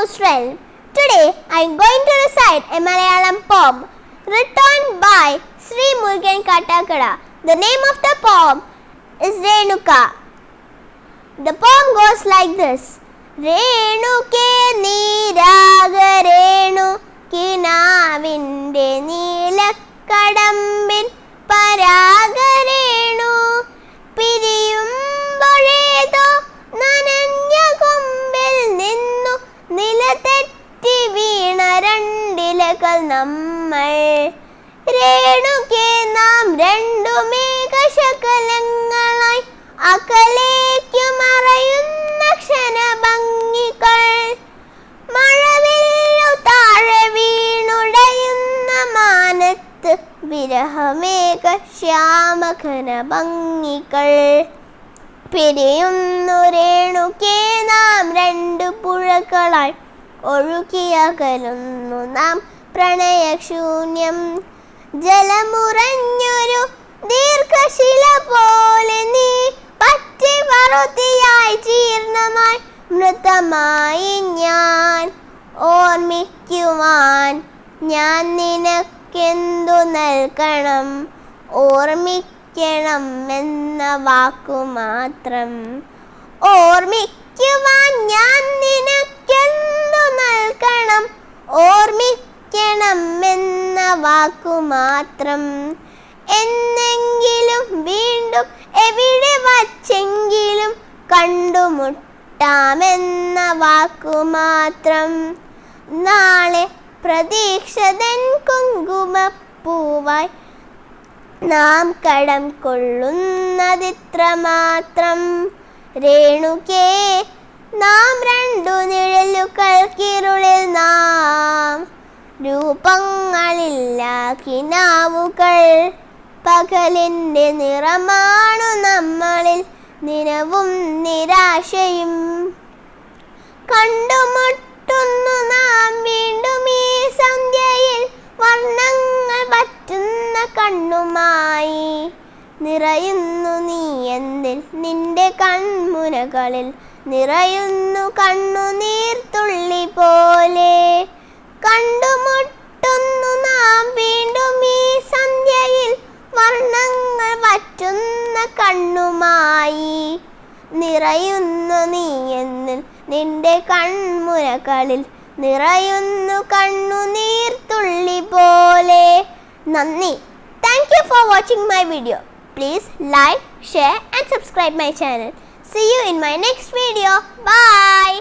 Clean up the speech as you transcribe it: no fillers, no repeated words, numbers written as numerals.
strength. Today I am going to recite a Malayalam poem written by Sri Murugan Kattakada. The name of the poem is Renuka. The poem goes like this. Renuke neeraga renu kinavinde neelakadambin paraga renu piriyumboledo nananya kombil ninnu nilatetti veena randilakal nammal Renuke naam rendu മേഘശകലങ്ങളായി അകലേക്കു മറയുന്ന ക്ഷണഭംഗികൾ മഴവില്ലു താഴെ വീണുടയുന്ന മാനത്ത് വിരഹമേഘ ശ്യാമഘന ഭംഗികൾ പിരിയുന്നു രേണുകേ നാം രണ്ടു പുഴകളായി ഒഴുകിയകലുന്നു നാം പ്രണയശൂന്യം ജലമുറഞ്ഞൊരു ദീർഘശില പോലെ നീ പറ്റി വറുതിയായി ജീർണമായി മൃതമായി ഞാൻ ഓർമ്മിക്കുവാൻ ഞാൻ നിനക്കെന്തു നൽകണം ഓർമ്മിക്കണം എന്ന വാക്കു മാത്രം ഓർമ്മിക്കുവാൻ ഞാൻ നിനക്കെന്തു നൽകണം ഓർമ്മിക്കണം എന്ന വാക്കു മാത്രം എന്നെങ്കിലും വീണ്ടും എവിടെ വച്ചെങ്കിലും കണ്ടുമുട്ടാമെന്ന വാക്കു മാത്രം നാളെ പ്രതീക്ഷതൻ കുങ്കുമപ്പൂവായി നാം കടം കൊള്ളുന്നതിത്ര മാത്രം രേണുകേ നാം രണ്ടു നിഴലുകൾക്കിരുളിൽ നാം രൂപങ്ങളില്ല കിനാവുകൾ പകലിൻ്റെ നിറമാണു നമ്മളിൽ നിറവും നിരാശയും കണ്ടുമുട്ടുന്നു നാം വീണ്ടും ഈ സന്ധ്യയിൽ വർണ്ണങ്ങൾ പറ്റുന്ന കണ്ണുമായി നിറയുന്നു നീ എന്തിൽ നിന്റെ കൺമുനകളിൽ നിറയുന്നു കണ്ണുനീർത്തുള്ളി പോലെ കണ്ടുമുട്ടുന്നു നാം വീണ്ടും ഈ സന്ധ്യയിൽ വർണ്ണങ്ങൾ വറ്റുന്ന കണ്ണുമായി നിറയുന്നു നീ എന്നിൽ നിന്റെ കൺമുനകളിൽ നിറയുന്നു കണ്ണുനീർത്തുള്ളി പോലെ നന്ദി. Thank you for watching my video. Please like, share and subscribe my channel. See you in my next video. Bye.